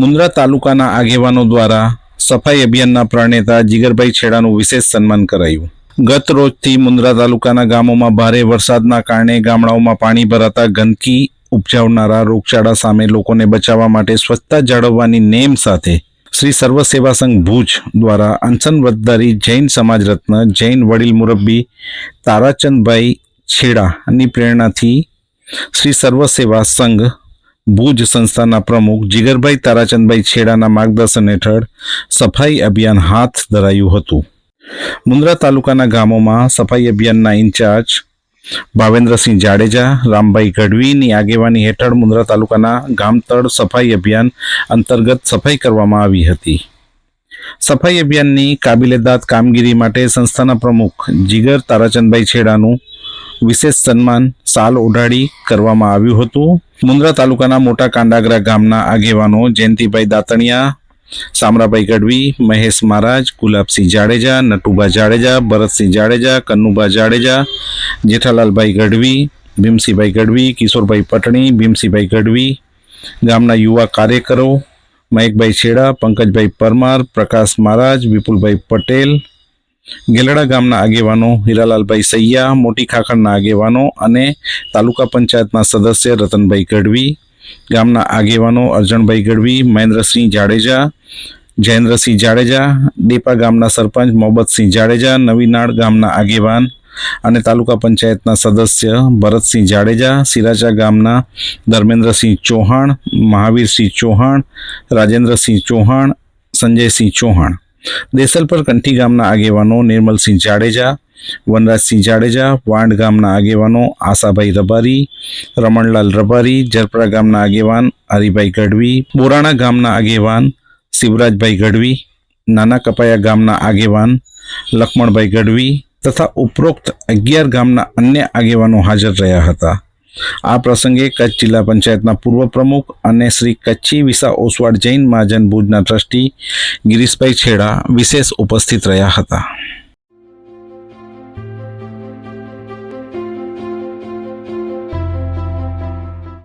મુન્દ્રા તાલુકાના આગેવાનો દ્વારા સફાઈ અભિયાનના પ્રણેતા જીગરભાઈ છેડાનું વિશેષ સન્માન કરાયું। ગત રોજથી મુન્દ્રા તાલુકાના ગામોમાં ભારે વરસાદના કારણે ગામડાઓમાં પાણી ભરાતા ગંદકી ઉપજાવનારા રોગચાળા સામે લોકોને બચાવવા માટે સ્વચ્છતા જાળવવાની નેમ સાથે શ્રી સર્વ સેવા સંઘ ભુજ દ્વારા અનશન વ્રતધારી જૈન સમાજ રત્ન જૈન વડીલ મુરબ્બી તારાચંદભાઈ છેડાની પ્રેરણાથી શ્રી સર્વ સેવા સંઘ ભુજ સંસ્થાના પ્રમુખ જીગરભાઈ તારાચંદભાઈ છેડાના માર્ગદર્શન હેઠળ સફાઈ અભિયાન હાથ ધરાયું હતું। મુન્દ્રા તાલુકાના ગામોમાં સફાઈ અભિયાનના ઇન્ચાર્જ ભાવેન્દ્રસિંહ જાડેજા, રામભાઈ ગઢવીની આગેવાની હેઠળ મુન્દ્રા તાલુકાના ગામતળ સફાઈ અભિયાન અંતર્ગત સફાઈ કરવામાં આવી હતી। સફાઈ અભિયાનની કાબિલેદાદ કામગીરી માટે સંસ્થાના પ્રમુખ જીગર તારાચંદભાઈ છેડાનું વિશેષ સન્માન સાલ ઓઢાડી કરવામાં આવ્યું હતું। મુન્દ્રા તાલુકાના મોટા કાંડાગરા ગામના આગેવાનો જયંતિભાઈ દાતણિયા, સામરાભાઈ ગઢવી, મહેશ મહારાજ, ગુલાબસિંહ જાડેજા, નટુભા જાડેજા, ભરતસિંહ જાડેજા, કન્નુભા જાડેજા, જેઠાલાલભાઈ ગઢવી, ભીમસિંહભાઈ ગઢવી, કિશોરભાઈ પટણી, ભીમસિંહભાઈ ગઢવી, ગામના યુવા કાર્યકરો મહેકભાઈ છેડા, પંકજભાઈ પરમાર, પ્રકાશ મહારાજ, વિપુલભાઈ પટેલ, ગેલડા ગામના આગેવાનો હીરાલાલભાઈ સૈયા, મોટી ખાખરના આગેવાનો અને તાલુકા પંચાયતના સદસ્ય રતનભાઈ ગઢવી, ગામના આગેવાનો અર્જણભાઈ ગઢવી, મહેન્દ્રસિંહ જાડેજા, જયેન્દ્રસિંહ જાડેજા, ડેપા ગામના સરપંચ મોહબ્બતસિંહ જાડેજા, નવીનાળ ગામના આગેવાન અને તાલુકા પંચાયતના સદસ્ય ભરતસિંહ જાડેજા, સિરાચા ગામના ધર્મેન્દ્રસિંહ ચૌહાણ, મહાવીરસિંહ ચૌહાણ, રાજેન્દ્રસિંહ ચૌહાણ, સંજયસિંહ ચૌહાણ, દેસલપર કંઠી ગામના આગેવાનો નિર્મલસિંહ જાડેજા, વનરાજસિંહ જાડેજા, વાંડ ગામના આગેવાનો આશાભાઈ રબારી, રમણલાલ રબારી, જરપરા ગામના આગેવાન હરિભાઈ ગઢવી, બોરાણા ગામના આગેવાન શિવરાજભાઈ ગઢવી, નાના કપાયા ગામના આગેવાન લક્ષ્મણભાઈ ગઢવી તથા ઉપરોક્ત 11 ગામના અન્ય આગેવાનો હાજર રહ્યા હતા। આ પ્રસંગે કચ્છ જિલ્લા પંચાયતના પૂર્વ પ્રમુખ અને શ્રી કચ્છી વિસા ઓસવાડ જૈન મહાજન ભુજના ટ્રસ્ટી ગિરીશભાઈ છેડા વિશેષ ઉપસ્થિત રહ્યા હતા।